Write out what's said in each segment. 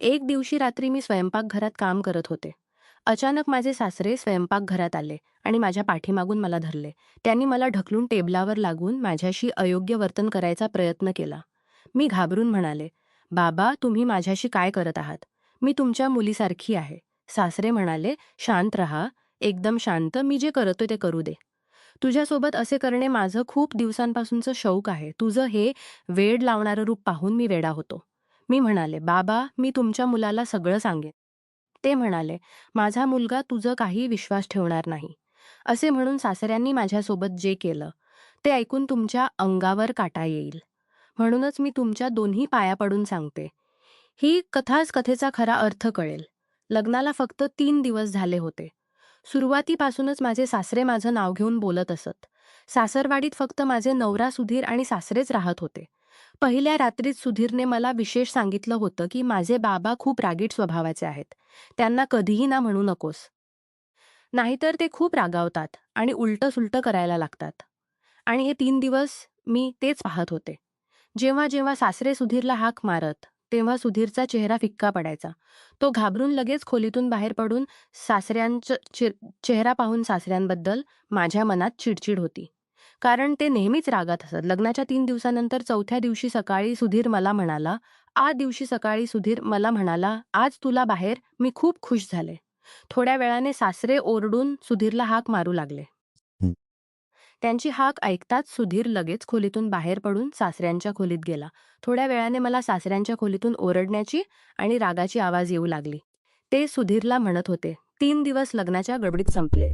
एक दिवशी रात्री मी स्वयंपाकघरात काम करत होते. अचानक माझे सासरे स्वयंपाकघरात आले आणि माझ्या पाठीमागून मला धरले. त्यांनी मला ढकलून टेबलावर लागून माझ्याशी अयोग्य वर्तन करायचा प्रयत्न केला. मी घाबरून म्हणाले, "बाबा, तुम्ही माझ्याशी काय करत आहात? मी तुमच्या मुलीसारखी आहे." सासरे म्हणाले, "शांत रहा, एकदम शांत. मी जे करतोय ते करू दे. तुझ्यासोबत असे करणे माझं खूप दिवसांपासूनचं शौक आहे. तुझं हे वेड लावणारं रूप पाहून मी वेडा होतो." मी म्हणाले, "बाबा, मी तुमच्या मुलाला सगळं सांगेन." ते म्हणाले, "माझा मुलगा तुझं काही विश्वास ठेवणार नाही." असे म्हणून सासऱ्यांनी माझ्यासोबत जे केलं, ते ऐकून तुमच्या अंगावर काटा येईल. म्हणूनच मी तुमच्या दोन्ही पाया पडून सांगते. ही कथाच कथेचा खरा अर्थ कळेल. लग्नाला फक्त 3 दिवस झाले होते. सुरुवातीपासूनच माझे सासरे माझं नाव घेऊन बोलत असत. सासरवाडीत फक्त माझे नवरा सुधीर आणि सासरेच राहत होते. पहिल्या रात्रीत सुधीरने मला विशेष सांगितलं होतं की माझे बाबा खूप रागीट स्वभावाचे आहेत. त्यांना कधीही ना म्हणू नकोस. नाहीतर ते खूप रागावतात आणि उलटं-सुलटं करायला लागतात. आणि हे 3 दिवस मी तेच पाहत होते. जेव्हा जेव्हा सासरे सुधीरला हाक मारत, तेव्हा सुधीरचा चेहरा फिक्का पडायचा. तो घाबरून लगेच खोलीतून बाहेर पडून सासऱ्यांचं चेहरा पाहून सासऱ्यांबद्दल माझ्या मनात चिडचिड होती. कारण ते नेहमीच रागात असत. लग्नाच्या 3 दिवसानंतर चौथ्या दिवशी सकाळी सुधीर मला म्हणाला, "आज तुला बाहेर." मी खूप खुश झाले. थोड्या वेळाने सासरे ओरडून सुधीरला हाक मारू लागले. हं. त्यांची हाक ऐकताच सुधीर लगेच खोलीतून बाहेर पडून सासऱ्यांच्या खोलीत गेला. थोड्या वेळाने मला सासऱ्यांच्या खोलीतून ओरडण्याची आणि रागाची आवाज येऊ लागली. ते सुधीरला म्हणत होते, "3 दिवस लग्नाच्या गडबडीत संपले.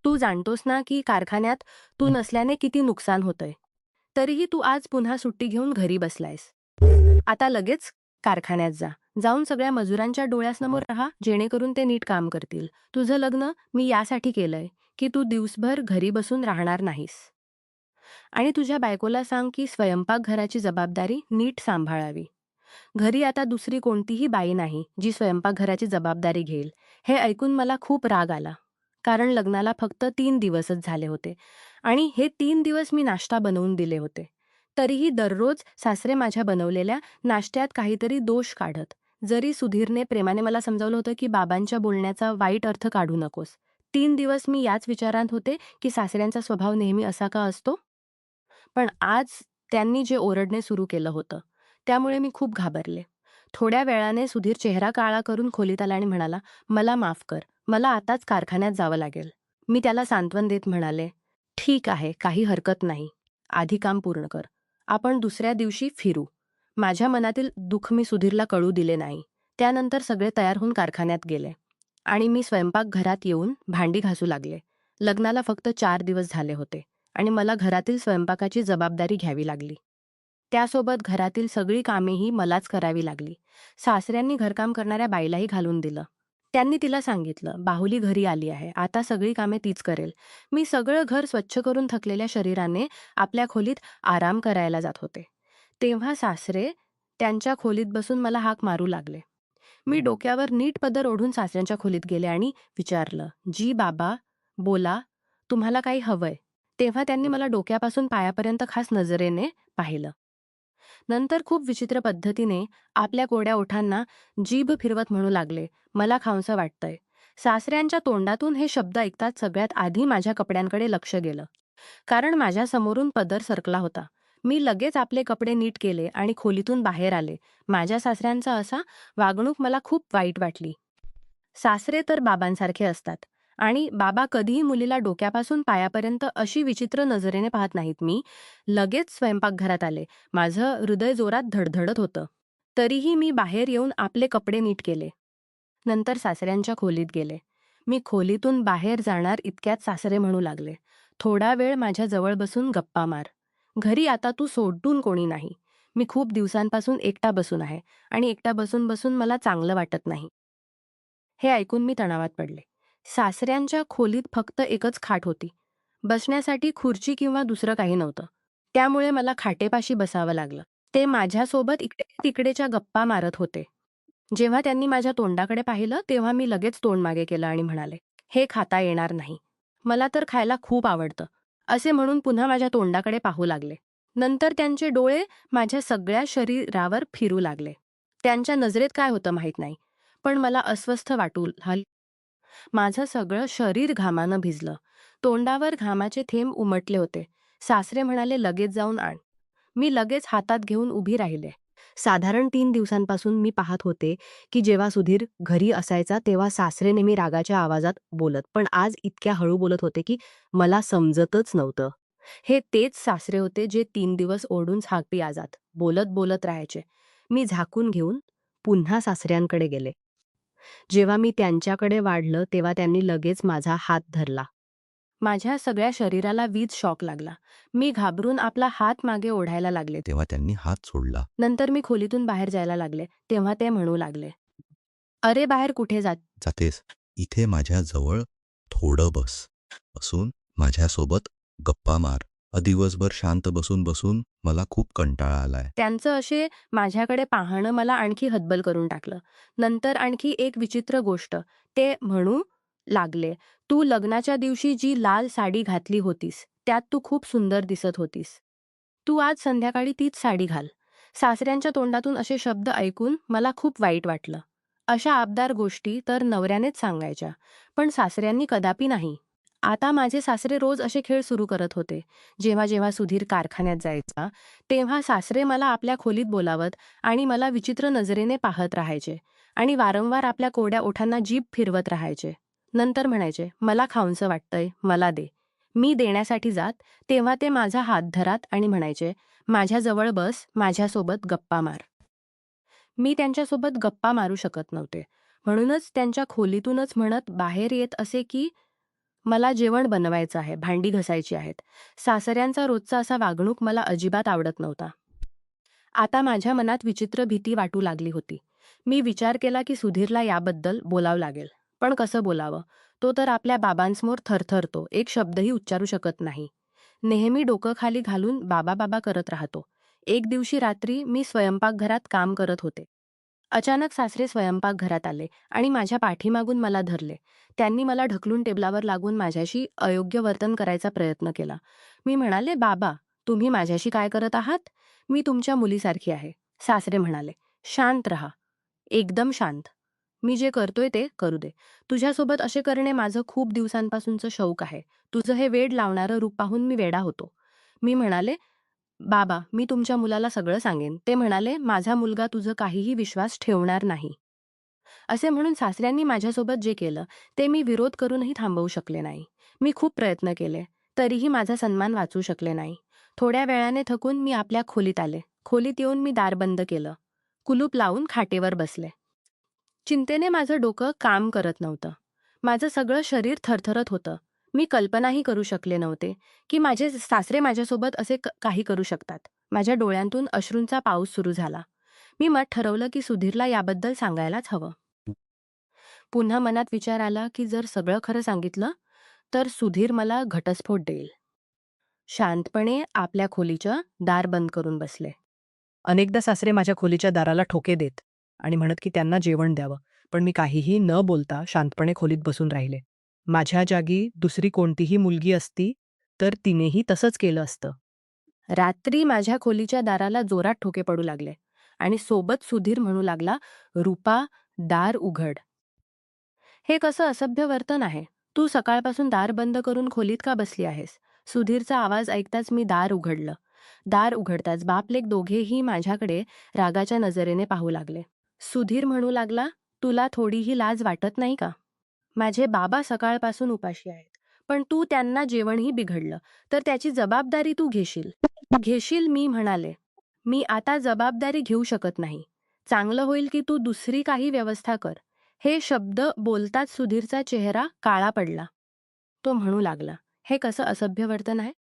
तू जाणतोस ना की कारखान्यात तू नसल्याने किती नुकसान होतंय. तरीही तू आज पुन्हा सुट्टी घेऊन घरी बसलायस. आता लगेच कारखान्यात जा. जाऊन सगळ्या मजुरांच्या डोळ्यासमोर राहा, जेणेकरून ते नीट काम करतील. तुझं लग्न मी यासाठी केलंय की तू दिवसभर घरी बसून राहणार नाहीस. आणि तुझ्या बायकोला सांग की स्वयंपाकघराची जबाबदारी नीट सांभाळावी. घरी आता दुसरी कोणतीही बाई नाही जी स्वयंपाकघराची जबाबदारी घेईल." हे ऐकून मला खूप राग आला. कारण लग्नाला फक्त 3 दिवसच झाले होते आणि हे 3 दिवस मी नाश्ता बनवून दिले होते. तरीही दररोज सासरे माझ्या बनवलेल्या नाश्त्यात काहीतरी दोष काढत. जरी सुधीरने प्रेमाने मला समजावलं होतं की बाबांच्या बोलण्याचा वाईट अर्थ काढू नकोस. 3 दिवस मी याच विचारात होते की सासऱ्यांचा स्वभाव नेहमी असा का असतो? पण आज त्यांनी जे ओरडणे सुरू केलं होतं, त्यामुळे मी खूप घाबरले. थोड्या वेळाने सुधीर चेहरा काळा करून खोलीत आला आणि म्हणाला, "मला माफ कर. मला आताच कारखान्यात जावं लागेल." मी त्याला सांत्वन देत म्हणाले, "ठीक आहे, काही हरकत नाही. आधी काम पूर्ण कर. आपण दुसऱ्या दिवशी फिरू." माझ्या मनातील दुःख मी सुधीरला कळू दिले नाही. त्यानंतर सगळे तयार होऊन कारखान्यात गेले आणि मी स्वयंपाकघरात येऊन भांडी घासू लागले. लग्नाला फक्त 4 दिवस झाले होते आणि मला घरातील स्वयंपाकाची जबाबदारी घ्यावी लागली. त्यासोबत घरातील सगळी कामेही मलाच करावी लागली. सासऱ्यांनी घरकाम करणाऱ्या बाईलाही घालून दिलं. त्यांनी तिला सांगितलं, "बाहुली घरी आली आहे. आता सगळी कामे तीच करेल." मी सगळं घर स्वच्छ करून थकलेल्या शरीराने आपल्या खोलीत आराम करायला जात होते. तेव्हा सासरे त्यांच्या खोलीत बसून मला हाक मारू लागले. मी डोक्यावर नीट पदर ओढून सासऱ्यांच्या खोलीत गेले आणि विचारलं, "जी बाबा, बोला, तुम्हाला काही हवंय?" तेव्हा त्यांनी मला डोक्यापासून पायापर्यंत खास नजरेने पाहिलं. नंतर खूप विचित्र पद्धतीने आपल्या कोरड्या ओठांना जीभ फिरवत म्हणू लागले, "मला खावंसं वाटतंय." सासऱ्यांच्या तोंडातून हे शब्द ऐकताच सगळ्यात आधी माझ्या कपड्यांकडे लक्ष गेलं. कारण माझ्या समोरून पदर सरकला होता. मी लगेच आपले कपडे नीट केले आणि खोलीतून बाहेर आले. माझ्या सासऱ्यांचा असा वागणूक मला खूप वाईट वाटली. सासरे तर बाबांसारखे असतात आणि बाबा कधीही मुलीला डोक्यापासून पायापर्यंत अशी विचित्र नजरेने पाहत नाहीत. मी लगेच स्वयंपाकघरात आले. माझं हृदय जोरात धडधडत होतं. तरीही मी बाहेर येऊन आपले कपडे नीट केले. नंतर सासऱ्यांच्या खोलीत गेले. मी खोलीतून बाहेर जाणार इतक्यात सासरे म्हणू लागले, "थोडा वेळ माझ्या जवळ बसून गप्पा मार. घरी आता तू सोडून कोणी नाही. मी खूप दिवसांपासून एकटा बसून आहे आणि एकटा बसून बसून मला चांगलं वाटत नाही." हे ऐकून मी तणावात पडले. सासऱ्यांच्या खोलीत फक्त एकच खाट होती. बसण्यासाठी खुर्ची किंवा दुसरं काही नव्हतं. त्यामुळे मला खाटेपाशी बसावं लागलं. ते माझ्यासोबत इकडे-तिकडेच्या गप्पा मारत होते. जेव्हा त्यांनी माझ्या तोंडाकडे पाहिलं, तेव्हा मी लगेच तोंड मागे केलं आणि म्हणाले, "हे खाता येणार नाही. मला तर खायला खूप आवडतं." असे म्हणून पुन्हा माझ्या तोंडाकडे पाहू लागले. नंतर त्यांचे डोळे माझ्या सगळ्या शरीरावर फिरू लागले. त्यांच्या नजरेत काय होतं माहीत नाही, पण मला अस्वस्थ वाटू लागलं. माझं सगळं शरीर घामानं भिजलं. तोंडावर घामाचे थेंब उमटले होते. सासरे म्हणाले, "लगेच जाऊन आण." मी लगेच हातात घेऊन उभी राहिले. साधारण 3 दिवसांपासून मी पाहत होते, की जेव्हा सुधीर घरी असायचा तेव्हा सासरे नेहमी रागाच्या आवाजात बोलत, पण आज इतक्या हळू बोलत होते की मला समजतच नव्हतं. हे तेच सासरे होते जे 3 दिवस ओरडून झाकपी आजात, बोलत बोलत राहायचे. मी झाकून घेऊन पुन्हा सासऱ्यांकडे गेले. जेव्हा मी त्यांच्याकडे वाढलं तेव्हा त्यांनी लगेच माझा हात धरला. माझ्या सगळ्या शरीराला वीज शॉक लागला. मी घाबरून आपला हात मागे ओढायला लागले. तेव्हा त्यांनी हात सोडला. नंतर मी खोलीतून बाहेर जायला लागले. तेव्हा ते म्हणू लागले, "अरे, बाहेर कुठे जातेस? इथे माझ्या जवळ थोडं बसून माझ्यासोबत गप्पा मार. दिवसभर शांत बसून बसून मला खूप कंटाळा आलाय." त्यांचं असे माझ्याकडे पाहणं मला आणखी हतबल करून टाकलं. नंतर आणखी एक विचित्र गोष्ट. ते म्हणू लागले, "तू लग्नाच्या दिवशी जी लाल साडी घातली होतीस, त्यात तू खूप सुंदर दिसत होतीस. तू आज संध्याकाळी तीच साडी घाल." सासऱ्यांच्या तोंडातून असे शब्द ऐकून मला खूप वाईट वाटलं. अशा आबदार गोष्टी तर नवऱ्यानेच सांगायच्या, पण सासऱ्यांनी कदापि नाही. आता माझे सासरे रोज असे खेळ सुरू करत होते. जेव्हा जेव्हा सुधीर कारखान्यात जायचा, तेव्हा सासरे मला आपल्या खोलीत बोलावत आणि मला विचित्र नजरेने पाहत राहायचे आणि वारंवार आपल्या कोरड्या ओठांना जीभ फिरवत राहायचे. नंतर म्हणायचे, "मला खाऊंसं वाटतंय, मला दे." मी देण्यासाठी जात, तेव्हा ते माझा हात धरात आणि म्हणायचे, "माझ्याजवळ बस, माझ्यासोबत गप्पा मार." मी त्यांच्यासोबत गप्पा मारू शकत नव्हते. म्हणूनच त्यांच्या खोलीतूनच म्हणत बाहेर येत असे की मला जेवण बनवायचं आहे, भांडी घासायची आहेत. सासऱ्यांचा रोजचा असा वागणूक मला अजिबात आवडत नव्हता. आता माझ्या मनात विचित्र भीती वाटू लागली होती. मी विचार केला की सुधीरला याबद्दल बोलावं लागेल. पण कसं बोलावं? तो तर आपल्या बाबांसमोर थरथरतो, एक शब्दही उच्चारू शकत नाही. नेहमी डोकं खाली घालून बाबा बाबा करत राहतो. एक दिवशी रात्री मी स्वयंपाकघरात काम करत होते. अचानक सासरे स्वयंपाकघरात आले आणि माझ्या पाठीमागून मला धरले. त्यांनी मला ढकलून टेबलावर लागून माझ्याशी अयोग्य वर्तन करायचा प्रयत्न केला. मी म्हणाले, "बाबा, तुम्ही माझ्याशी काय करत आहात? मी तुमच्या मुलीसारखी आहे." सासरे म्हणाले, "शांत रहा. एकदम शांत. मी जे करतोय ते करू दे. तुझ्यासोबत असे करणे माझं खूप दिवसांपासूनचं शौक आहे. तुझं हे वेड लावणारं रूप पाहून मी वेडा होतो." मी म्हणाले, "बाबा, मी तुमच्या मुलाला सगळं सांगेन." ते म्हणाले, "माझा मुलगा तुझं काहीही विश्वास ठेवणार नाही." असे म्हणून सासऱ्यांनी माझ्यासोबत जे केलं, ते मी विरोध करूनही थांबवू शकले नाही. मी खूप प्रयत्न केले, तरीही माझा सन्मान वाचू शकले नाही. थोड्या वेळाने थकून मी आपल्या खोलीत आले. खोलीत येऊन मी दार बंद केलं. कुलूप लावून खाटेवर बसले. चिंतेने माझं डोकं काम करत नव्हतं. माझं सगळं शरीर थरथरत होतं. मी कल्पनाही करू शकले नव्हते, की माझे सासरे माझ्यासोबत असे काही करू शकतात. माझ्या डोळ्यांतून अश्रूंचा पाऊस सुरू झाला. मी मग ठरवलं की सुधीरला याबद्दल सांगायलाच हवं. पुन्हा मनात विचार आला की जर सगळं खरं सांगितलं, तर सुधीर मला घटस्फोट देईल. शांतपणे आपल्या खोलीचं दार बंद करून बसले. अनेकदा सासरे माझ्या खोलीच्या दाराला ठोके देत आणि म्हणत की त्यांना जेवण द्यावं, पण मी काहीही न बोलता शांतपणे खोलीत बसून राहिले. माझ्या जागी दुसरी कोणतीही मुलगी असती तर तिनेही तसंच केलं असतं. रात्री माझ्या खोलीच्या दाराला जोरात ठोके पडू लागले आणि सोबत सुधीर म्हणू लागला, "रूपा, दार उघड." हे कसं असभ्य वर्तन आहे? तू सकाळपासून दार बंद करून खोलीत का बसली आहेस? सुधीरचा आवाज ऐकताच मी दार उघडलं. दार उघडताच बापलेक दोघेही माझ्याकडे रागाच्या नजरेने पाहू लागले. सुधीर म्हणू लागला, "तुला थोडीही लाज वाटत नाही का? माझे बाबा सकाळपासून उपाशी आहेत. पण तू त्यांना जेवणही बिघडलं, तर त्याची जबाबदारी तू घेशील." "घेशील," मी म्हणाले. "मी आता जबाबदारी घेऊ शकत नाही. चांगलं होईल की तू दुसरी काही व्यवस्था कर." हे शब्द बोलताच सुधीरचा चेहरा काळा पडला. तो म्हणू लागला, "हे कसं असभ्य वर्तन आहे?"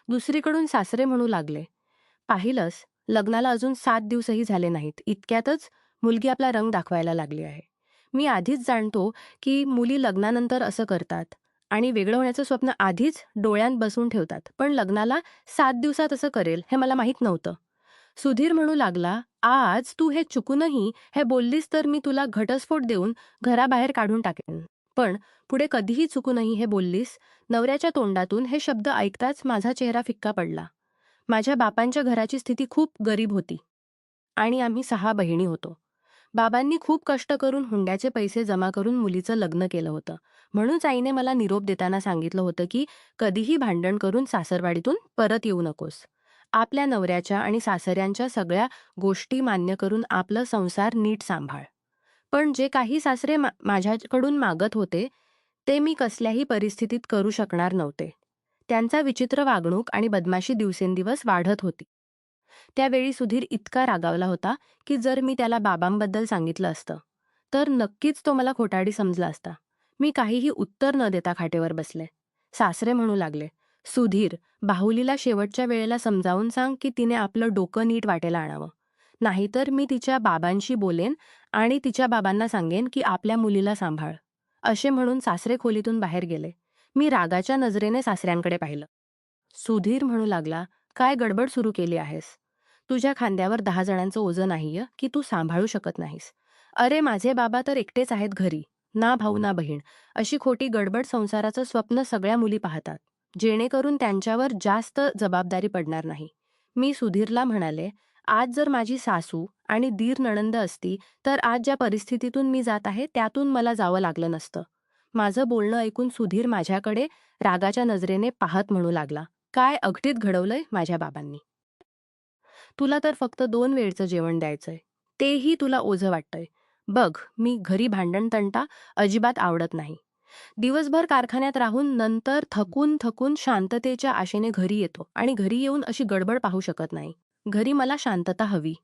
दुसरीकडून सासरे म्हणू लागले, "पाहिलंस, लग्नाला अजून 7 दिवसही झाले नाहीत. इतक्यातच मुलगी आपला रंग दाखवायला लागली आहे. मी आधीच जाणतो की मुली लग्नानंतर असं करतात आणि वेगळं होण्याचं स्वप्न आधीच डोळ्यात बसवून ठेवतात. पण लग्नाला 7 दिवसात असं करेल हे मला माहीत नव्हतं." सुधीर म्हणू लागला, "आज तू हे चुकूनही हे बोललीस तर मी तुला घटस्फोट देऊन घराबाहेर काढून टाकेन. पण पुढे कधीही चुकूनही हे बोललीस." नवऱ्याच्या तोंडातून हे शब्द ऐकताच माझा चेहरा फिक्का पडला. माझ्या बापांच्या घराची स्थिती खूप गरीब होती आणि आम्ही 6 बहिणी होतो. बाबांनी खूप कष्ट करून हुंड्याचे पैसे जमा करून मुलीचं लग्न केलं होतं. म्हणूनच आईने मला निरोप देताना सांगितलं होतं की कधीही भांडण करून सासरवाडीतून परत येऊ नकोस. आपल्या नवऱ्याच्या आणि सासऱ्यांच्या सगळ्या गोष्टी मान्य करून आपलं संसार नीट सांभाळ. पण जे काही सासरे माझ्याकडून मागत होते ते मी कसल्याही परिस्थितीत करू शकणार नव्हते. त्यांचा विचित्र वागणूक आणि बदमाशी दिवसेंदिवस वाढत होती. त्यावेळी सुधीर इतका रागावला होता की जर मी त्याला बाबांबद्दल सांगितलं असतं तर नक्कीच तो मला खोटारडी समजला असता. मी काहीही उत्तर न देता खाटेवर बसले. सासरे म्हणू लागले, सुधीर, बाहुलीला शेवटच्या वेळेला समजावून सांग की तिने आपलं डोकं नीट वाटेला आणावं. नाहीतर मी तिच्या बाबांशी बोलेन आणि तिच्या बाबांना सांगेन की आपल्या मुलीला सांभाळ. असे म्हणून सासरे खोलीतून बाहेर गेले. मी रागाच्या नजरेने सासऱ्यांकडे पाहिलं. सुधीर म्हणू लागला, काय गडबड सुरू केली आहेस? तुझ्या खांद्यावर 10 जणांचं ओझं नाहीये की तू सांभाळू शकत नाहीस. अरे माझे बाबा तर एकटेच आहेत घरी. ना भाऊ ना बहीण. अशी खोटी गडबड संसाराचं स्वप्न सगळ्या मुली पाहतात. जेणेकरून त्यांच्यावर जास्त जबाबदारी पडणार नाही. मी सुधीरला म्हणाले, आज जर माझी सासू आणि दीर नणंद असती तर आज ज्या परिस्थितीतून मी जात आहे त्यातून मला जावं लागलं नसतं. माझं बोलणं ऐकून सुधीर माझ्याकडे रागाच्या नजरेने पाहत म्हणू लागला, काय अगटीत घडवलंय माझ्या बाबांनी. तुला तर फक्त 2 वेळचं जेवण द्यायचंय. तेही तुला ओझं वाटतंय. बघ, मी घरी भांडण-तंटा अजिबात आवडत नाही. दिवसभर कारखान्यात राहून नंतर थकून शांततेच्या आशेने घरी येतो आणि घरी येऊन अशी गडबड पाहू शकत नाही. घरी मला शांतता हवी.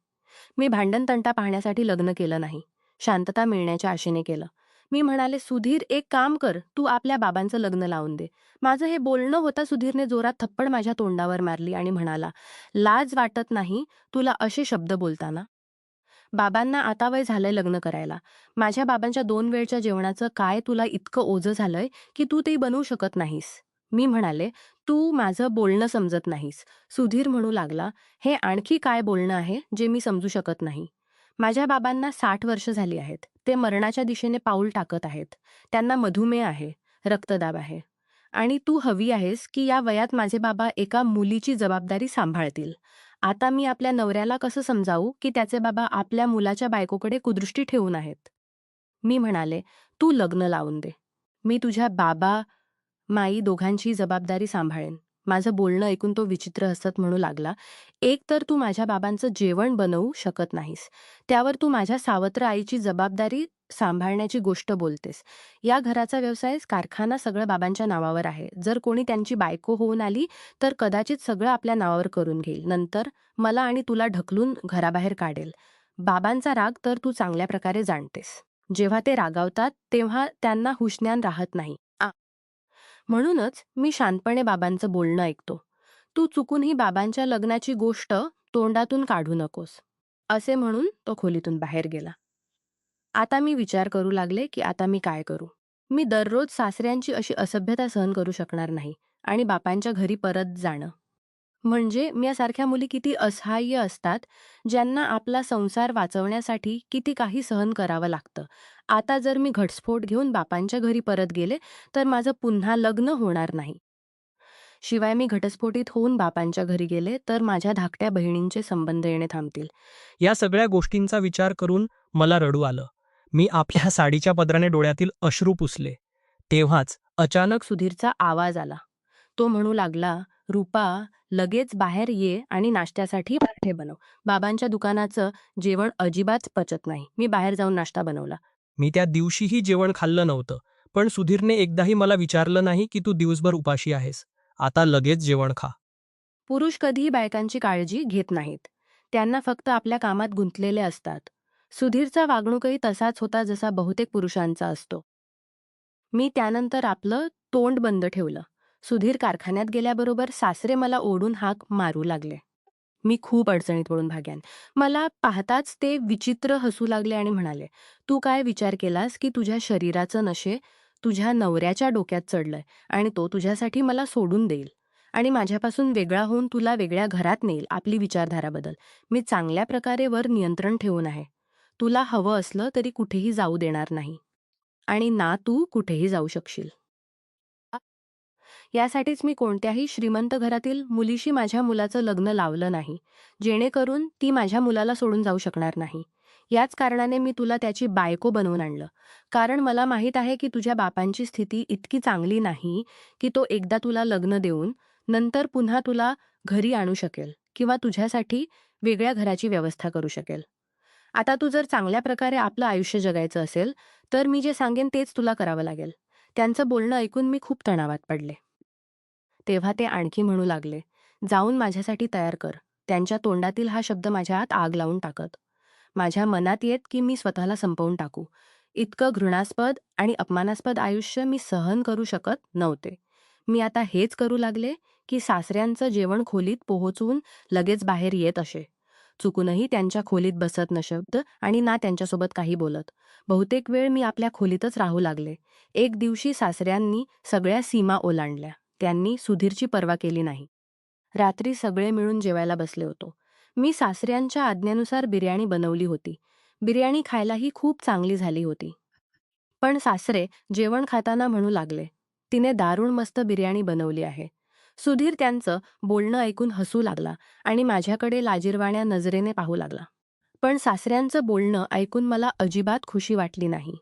मी भांडण-तंटा पाहण्यासाठी लग्न केलं नाही. शांतता मिळण्याच्या आशेने केलं. मी म्हणाले, सुधीर एक काम कर, तू आपल्या बाबांचं लग्न लावून दे. माझं हे बोलणं होता सुधीरने जोरात थप्पड माझ्या तोंडावर मारली आणि म्हणाला, लाज वाटत नाही तुला असे शब्द बोलताना? बाबांना आता वय झालंय लग्न करायला. माझ्या बाबांच्या 2 वेळच्या जेवणाचं काय तुला इतकं ओझं झालंय की तू ते बनवू शकत नाहीस. मी म्हणाले, तू माझं बोलणं समजत नाहीस. सुधीर म्हणू लागला, हे आणखी काय बोलणं आहे जे मी समजू शकत नाही. माझ्या बाबांना 60 वर्ष झाली आहेत. ते मरणाच्या दिशेने पाऊल टाकत आहेत. त्यांना मधुमेह आहे, रक्तदाब आहे. आणि तू हवी आहेस की या वयात माझे बाबा एका मुलीची जबाबदारी सांभाळतील. आता मी आपल्या नवऱ्याला कसं समजावू की त्याचे बाबा आपल्या मुलाच्या बायकोकडे कुदृष्टी ठेवून आहेत? मी म्हणाले, तू लग्न लावून दे. मी तुझ्या बाबा, माई दोघांची जबाबदारी सांभाळेन. माझं बोलणं ऐकून तो विचित्र हसत म्हणू लागला, एक तर तू माझ्या बाबांचं जेवण बनवू शकत नाहीस. त्यावर तू माझ्या सावत्र आईची जबाबदारी सांभाळण्याची गोष्ट बोलतेस. या घराचा व्यवसाय कारखाना सगळं बाबांच्या नावावर आहे. जर कोणी त्यांची बायको होऊन आली तर कदाचित सगळं आपल्या नावावर करून घेईल. नंतर मला आणि तुला ढकलून घराबाहेर काढेल. बाबांचा राग तर तू चांगल्या प्रकारे जाणतेस. जेव्हा ते रागावतात तेव्हा त्यांना हुशज्ञान राहत नाही. म्हणूनच मी शांतपणे बाबांचं बोलणं ऐकतो. तू चुकूनही बाबांच्या लग्नाची गोष्ट तोंडातून काढू नकोस. असे म्हणून तो खोलीतून बाहेर गेला. आता मी विचार करू लागले की आता मी काय करू. मी दररोज सासऱ्यांची अशी असभ्यता सहन करू शकणार नाही आणि बापांच्या घरी परत जाणं. म्हणजे मी यासारख्या मुली किती असहाय्य असतात, ज्यांना आपला संसार वाचवण्यासाठी किती काही सहन करावं लागतं. आता जर मी घटस्फोट घेऊन बापांच्या घरी परत गेले तर माझं पुन्हा लग्न होणार नाही. शिवाय मी घटस्फोटीत होऊन बापांच्या घरी गेले तर माझ्या धाकट्या बहिणींचे संबंध येणे थांबतील. या सगळ्या गोष्टींचा विचार करून मला रडू आलं. मी आपल्या साडीच्या पदराने डोळ्यातील अश्रू पुसले. तेव्हाच अचानक सुधीरचा आवाज आला. तो म्हणू लागला, रुपा, लगेच बाहेर ये आणि नाश्त्यासाठी पराठे बनव. बाबांच्या दुकानाचं जेवण अजिबात पचत नाही. मी बाहेर जाऊन नाश्ता बनवला. मी त्या दिवशीही जेवण खाल्लं नव्हतं. पण सुधीरने एकदाही मला विचारलं नाही की तू दिवसभर उपाशी आहेस. आता लगेच जेवण खा. पुरुष कधीही बायकांची काळजी घेत नाहीत. त्यांना फक्त आपल्या कामात गुंतलेले असतात. सुधीरचा वागणूकही तसाच होता जसा बहुतेक पुरुषांचा असतो. मी त्यानंतर आपलं तोंड बंद ठेवलं. सुधीर कारखान्यात गेल्याबरोबर सासरे मला ओढून हाक मारू लागले. मी खूप अडचणीत पडून भाग्यान. मला पाहताच ते विचित्र हसू लागले आणि म्हणाले, तू काय विचार केलास की तुझ्या शरीराचं नशे तुझ्या नवऱ्याच्या डोक्यात चढलंय आणि तो तुझ्यासाठी मला सोडून देईल आणि माझ्यापासून वेगळा होऊन तुला वेगळ्या घरात नेईल. आपली विचारधारा बदल. मी चांगल्या प्रकारे वर नियंत्रण ठेवून आहे. तुला हवं असलं तरी कुठेही जाऊ देणार नाही आणि ना तू कुठेही जाऊ शकशील. यासाठीच मी कोणत्याही श्रीमंत घरातील मुलीशी माझ्या मुलाचं लग्न लावलं नाही, जेणेकरून ती माझ्या मुलाला सोडून जाऊ शकणार नाही. याच कारणाने मी तुला त्याची बायको बनवून आणलं. कारण मला माहीत आहे की तुझ्या बापांची स्थिती इतकी चांगली नाही की तो एकदा तुला लग्न देऊन नंतर पुन्हा तुला घरी आणू शकेल किंवा तुझ्यासाठी वेगळ्या घराची व्यवस्था करू शकेल. आता तू जर चांगल्या प्रकारे आपलं आयुष्य जगायचं असेल, तर मी जे सांगेन तेच तुला करावं लागेल. त्यांचं बोलणं ऐकून मी खूप तणावात पडले. तेव्हा ते आणखी म्हणू लागले, जाऊन माझ्यासाठी तयार कर. त्यांच्या तोंडातील हा शब्द माझ्या आत आग लावून टाकत. माझ्या मनात येत की मी स्वतःला संपवून टाकू. इतकं घृणास्पद आणि अपमानास्पद आयुष्य मी सहन करू शकत नव्हते. मी आता हेच करू लागले की सासऱ्यांचं जेवण खोलीत पोहोचून लगेच बाहेर येत असे. चुकूनही त्यांच्या खोलीत बसत न शब्द आणि ना त्यांच्यासोबत काही बोलत. बहुतेक वेळ मी आपल्या खोलीतच राहू लागले. एक दिवशी सासऱ्यांनी सगळ्या सीमा ओलांडल्या. त्यांनी सुधीरची पर्वा केली नाही. रात्री सगळे मिळून जेवायला बसले होतो. मी सासऱ्यांच्या आज्ञेनुसार बिर्याणी बनवली होती. बिर्याणी खायलाही खूप चांगली झाली होती. पण सासरे जेवण खाताना म्हणू लागले, तिने दारुण मस्त बिर्याणी बनवली आहे. सुधीर त्यांचं बोलणं ऐकून हसू लागला आणि माझ्याकडे लाजिरवाण्या नजरेने पाहू लागला. पण सासऱ्यांचं बोलणं ऐकून मला अजिबात खुशी वाटली नाही.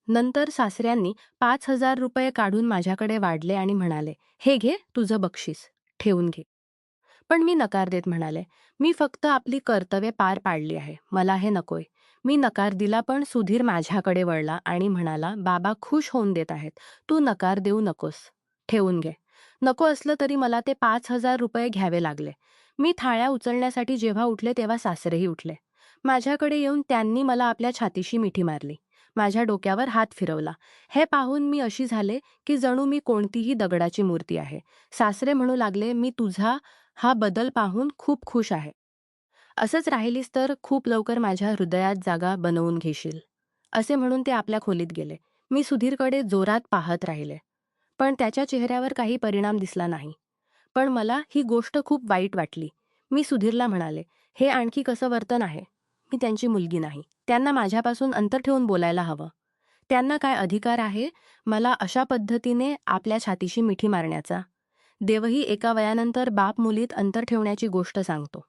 नंतर सासऱ्यांनी 5,000 रुपये काढून माझ्याकडे वाढले आणि म्हणाले, हे घे तुझं बक्षीस, ठेवून घे. पण मी नकार देत म्हणाले, मी फक्त आपली कर्तव्ये पार पाडली आहे, मला हे नकोय. मी नकार दिला पण सुधीर माझ्याकडे वळला आणि म्हणाला, बाबा खुश होऊन देत आहेत, तू नकार देऊ नकोस, ठेवून घे. नको असलं तरी मला ते 5,000 रुपये घ्यावे लागले. मी थाळ्या उचलण्यासाठी जेव्हा उठले तेव्हा सासरेही उठले. माझ्याकडे येऊन त्यांनी मला आपल्या छातीशी मिठी मारली. माझ्या डोक्यावर हात फिरवला. हे पाहून मी अशी झाले की जणू मी कोणतीही दगडाची मूर्ती आहे. सासरे म्हणू लागले, मी तुझा हा बदल पाहून खूप खुश आहे. असंच राहिलीस तर खूप लवकर माझ्या हृदयात जागा बनवून घेशील. असे म्हणून ते आपल्या खोलीत गेले. मी सुधीरकडे जोरात पाहत राहिले. पण त्याच्या चेहऱ्यावर काही परिणाम दिसला नाही. पण मला ही गोष्ट खूप वाईट वाटली. मी सुधीरला म्हणाले, हे आणखी कसं वर्तन आहे? मी त्यांची मुलगी नाही. त्यांना माझ्यापासून अंतर ठेवून बोलायला हवं. त्यांना काय अधिकार आहे मला अशा पद्धतीने आपल्या छातीशी मिठी मारण्याचा? देवही एका वयानंतर बाप मुलीत अंतर ठेवण्याची गोष्ट सांगतो.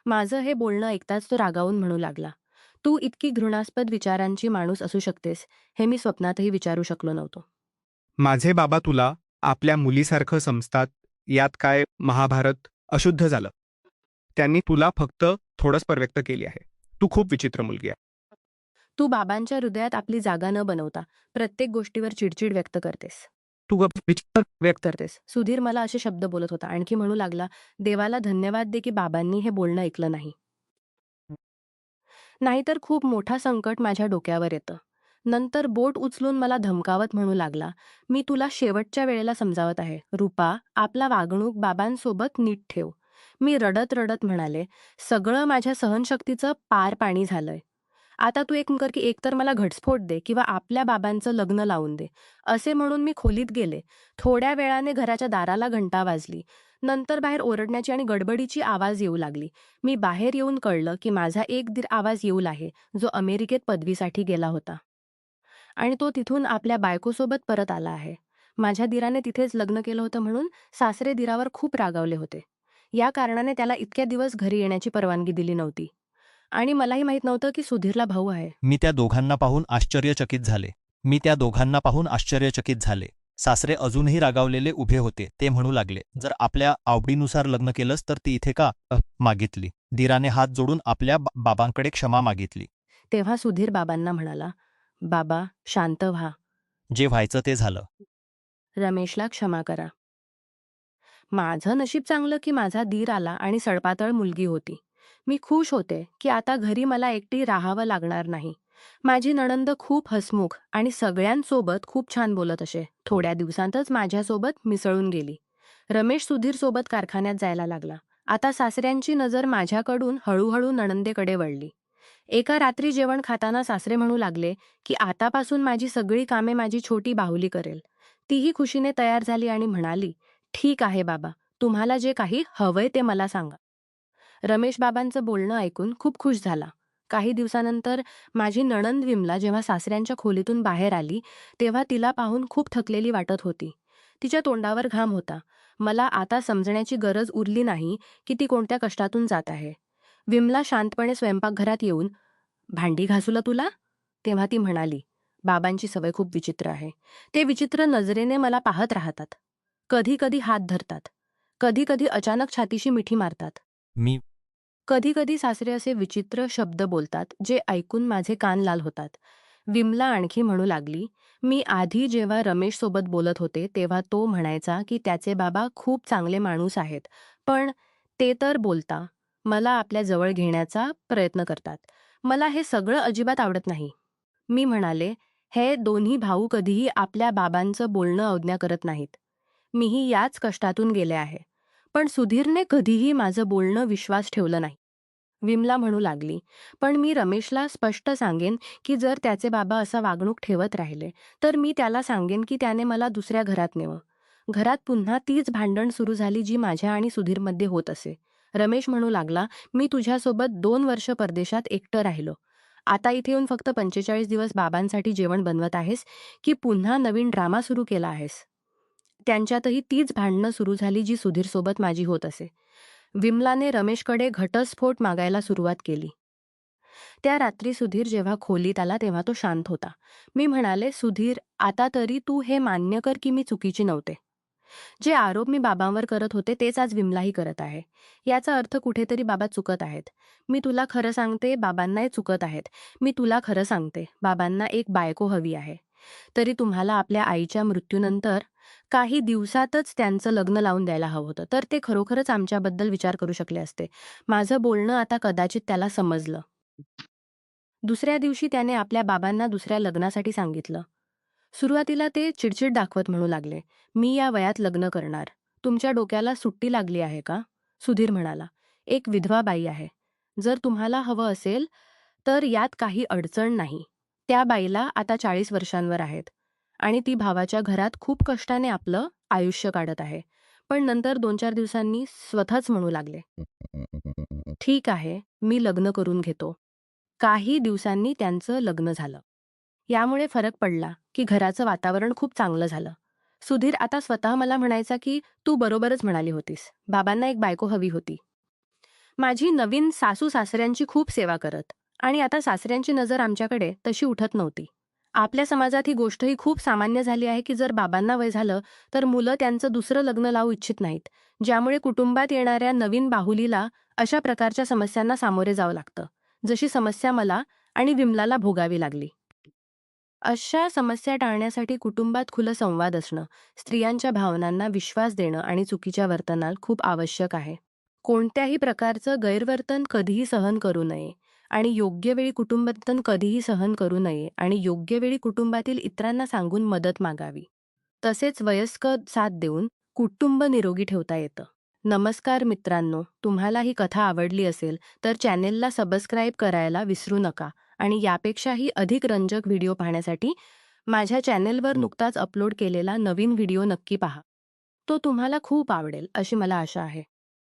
माझं हे बोलणं ऐकताच तो रागावून म्हणू लागला, तू इतकी घृणास्पद विचारांची माणूस असू शकतेस हे मी स्वप्नातही विचारू शकलो नव्हतो. माझे बाबा तुला आपल्या मुलीसारखं समजतात यात काय महाभारत अशुद्ध झालं. त्यांनी तुला फक्त थोडंच व्यक्त केली आहे. तू खूप विचित्र मुलगी आहे. तू बाबांच्या हृदयात आपली जागा न बनवता प्रत्येक गोष्टीवर चिडचिड व्यक्त करतेस. विचित्र व्यक्त करतेस. सुधीर मला असे शब्द बोलत होता. आणखी म्हणू लागला, देवाला धन्यवाद दे की बाबांनी हे बोलणं ऐकलं नाही. नाहीतर खूप मोठा संकट माझ्या डोक्यावर येतं. नंतर बोट उचलून मला धमकावत म्हणू लागला, मी तुला शेवटच्या वेळेला समजावत आहे. रूपा, आपला वागणूक बाबांसोबत नीट ठेव. मी रडत रडत म्हणाले, सगळं माझ्या सहनशक्तीचं पार पाणी झालंय. आता तू एक कर की एकतर मला घटस्फोट दे किंवा आपल्या बाबांचं लग्न लावून दे. असे म्हणून मी खोलीत गेले. थोड्या वेळाने घराच्या दाराला घंटा वाजली. नंतर बाहेर ओरडण्याची आणि गडबडीची आवाज येऊ लागली. मी बाहेर येऊन कळलं की माझा एक दीर आवाज येऊ आहे, जो अमेरिकेत पदवीसाठी गेला होता. आणि तो तिथून आपल्या बायकोसोबत परत आला आहे. माझ्या दीराने तिथेच लग्न केलं होतं म्हणून सासरे दीरावर खूप रागावले होते. या कारणाने त्याला इतक्या दिवस घरी येण्याची परवानगी दिली नव्हती. आणि मलाही माहीत नव्हतं की सुधीरला भाऊ आहे. मी त्या दोघांना पाहून आश्चर्यचकित झाले. सासरे अजूनही रागावलेले उभे होते. ते म्हणू लागले, जर आपल्या आवडीनुसार लग्न केलंस तर ती इथे का मागितली? दीराने हात जोडून आपल्या बाबांकडे क्षमा मागितली. तेव्हा सुधीर बाबांना म्हणाला, बाबा शांत व्हा. जे व्हायचं ते झालं. रमेशला क्षमा करा. माझं नशीब चांगलं की माझा दीर आला आणि सडपातळ मुलगी होती. मी खुश होते की आता घरी मला एकटी राहावं लागणार नाही. माझी नणंद खूप हसमुख आणि सगळ्यांसोबत खूप छान बोलत असे. थोड्या दिवसांतच माझ्यासोबत मिसळून गेली. रमेश सुधीरसोबत कारखान्यात जायला लागला. आता सासऱ्यांची नजर माझ्याकडून हळूहळू नणंदेकडे वळली. एका रात्री जेवण खाताना सासरे म्हणू लागले की आतापासून माझी सगळी कामे माझी छोटी बाहुली करेल. तीही खुशीने तयार झाली आणि म्हणाली, ठीक आहे बाबा, तुम्हाला जे काही हवंय ते मला सांगा. रमेश बाबांचं बोलणं ऐकून खूप खुश झाला. काही दिवसानंतर माझी नणंद विमला जेव्हा सासऱ्यांच्या खोलीतून बाहेर आली तेव्हा तिला पाहून खूप थकलेली वाटत होती. तिच्या तोंडावर घाम होता. मला आता समजण्याची गरज उरली नाही की ती कोणत्या कष्टातून जात आहे. विमला शांतपणे स्वयंपाकघरात येऊन, भांडी घासूला तुला? तेव्हा ती म्हणाली, बाबांची सवय खूप विचित्र आहे. ते विचित्र नजरेने मला पाहत राहतात. कधी कधी हात धरतात. कधी कधी अचानक छातीशी मिठी मारतात. मी कधी कधी सासरे असे विचित्र शब्द बोलतात जे ऐकून माझे कान लाल होतात. विमला आणखी म्हणू लागली, मी आधी जेव्हा रमेश सोबत बोलत होते तेव्हा तो म्हणायचा की त्याचे बाबा खूप चांगले माणूस आहेत, पण ते तर बोलता मला आपल्या जवळ घेण्याचा प्रयत्न करतात. मला हे सगळं अजिबात आवडत नाही. मी म्हणाले, हे दोन्ही भाऊ कधीही आपल्या बाबांचं बोलणं अवज्ञा करत नाहीत. मीही याच कष्टातून गेले आहे. पण सुधीरने कधीही माझं बोलणं विश्वास ठेवलं नाही. विमला म्हणू लागली, पण मी रमेशला स्पष्ट सांगेन की जर त्याचे बाबा असा वागणूक ठेवत राहिले तर मी त्याला सांगेन की त्याने मला दुसऱ्या घरात नेवं. घरात पुन्हा तीच भांडण सुरू झाली जी माझ्या आणि सुधीरमध्ये होत असे. रमेश म्हणू लागला, मी तुझ्यासोबत 2 वर्ष परदेशात एकटं राहिलो. आता इथे येऊन फक्त 45 दिवस बाबांसाठी जेवण बनवत आहेस की पुन्हा नवीन ड्रामा सुरू केला आहेस? त्यांच्यातही तीच भांडणं सुरू झाली जी सुधीरसोबत माझी होत असे. विमलाने रमेशकडे घटस्फोट मागायला सुरुवात केली. त्या रात्री सुधीर जेव्हा खोलीत आला तेव्हा तो शांत होता. मी म्हणाले, सुधीर, आता तरी तू हे मान्य कर की मी चुकीची नव्हते. जे आरोप मी बाबांवर करत होते तेच आज विमलाही करत आहे. याचा अर्थ कुठेतरी बाबा चुकत आहेत. मी तुला खरं सांगते, बाबांनाही चुकत आहेत. मी तुला खरं सांगते, बाबांना एक बायको हवी आहे. तरी तुम्हाला आपल्या आईच्या मृत्यूनंतर काही दिवसातच त्यांचं लग्न लावून द्यायला हवं होतं, तर ते खरोखरच आमच्याबद्दल विचार करू शकले असते. माझं बोलणं आता कदाचित त्याला समजलं. दुसऱ्या दिवशी त्याने आपल्या बाबांना दुसऱ्या लग्नासाठी सांगितलं. सुरुवातीला ते चिडचिड दाखवत म्हणू लागले, मी या वयात लग्न करणार. तुमच्या डोक्याला सुट्टी लागली आहे का? सुधीर म्हणाला, एक विधवा बाई आहे. जर तुम्हाला हवं असेल तर यात काही अडचण नाही. त्या बाईला आता 40 वर्षांवर आहेत आणि ती भावाच्या घरात खूप कष्टाने आपलं आयुष्य काढत आहे. पण नंतर 2-4 दिवसांनी स्वतःच म्हणू लागले, ठीक आहे, मी लग्न करून घेतो. काही दिवसांनी त्यांचं लग्न झालं. यामुळे फरक पडला की घराचं वातावरण खूप चांगलं झालं. सुधीर आता स्वतः मला म्हणायचा की तू बरोबरच म्हणाली होतीस, बाबांना एक बायको हवी होती. माझी नवीन सासू सासऱ्यांची खूप सेवा करत आणि आता सासऱ्यांची नजर आमच्याकडे तशी उठत नव्हती. आपल्या समाजात ही गोष्टही खूप सामान्य झाली आहे की जर बाबांना वय झालं तर मुलं त्यांचं दुसरं लग्न लावू इच्छित नाहीत, ज्यामुळे कुटुंबात येणाऱ्या नवीन बाहुलीला अशा प्रकारच्या समस्यांना सामोरे जावं लागतं, जशी समस्या मला आणि विमलाला भोगावी लागली. अशा समस्या टाळण्यासाठी कुटुंबात खुलं संवाद असणं, स्त्रियांच्या भावनांना विश्वास देणं आणि चुकीच्या वर्तनाला खूप आवश्यक आहे. कोणत्याही प्रकारचं गैरवर्तन कधीही सहन करू नये आणि योग्य वेळी कुटुंबवर्तन कधीही सहन करू नये आणि योग्य वेळी कुटुंबातील इतरांना सांगून मदत मागावी. तसेच वयस्कर साथ देऊन कुटुंब निरोगी ठेवता येतं. नमस्कार मित्रांनो, तुम्हाला ही कथा आवडली असेल तर चॅनेलला सबस्क्राईब करायला विसरू नका आणि यापेक्षाही अधिक रंजक व्हिडिओ पाहण्यासाठी माझ्या चॅनेलवर नुकताच अपलोड केलेला नवीन व्हिडिओ नक्की पहा. तो तुम्हाला खूप आवडेल अशी मला आशा आहे.